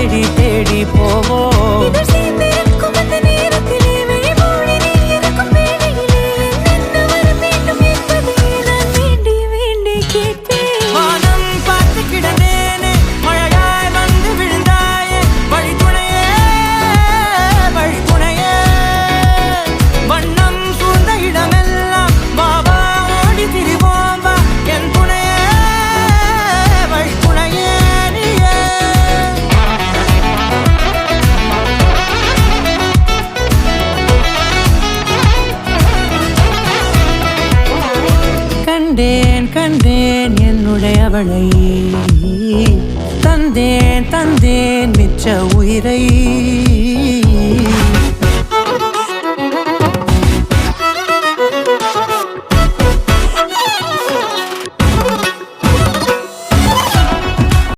தேடி தேடி போவோம். வானம் பார்த்து கிடந்தேனே, மழையாய் வந்து விழுந்தாயே, வழித்துணையே வழித்துணையே. வண்ணம் சூழ்ந்த இடமெல்லாம் பாபா ஓடி திரிவோம் வா, என் துணையே வழித்துணையே நீயே. கண்டேன் கண்டேன் என்னுடையவளை, தந்தேன் தந்தேன் மிச்ச உயிரை.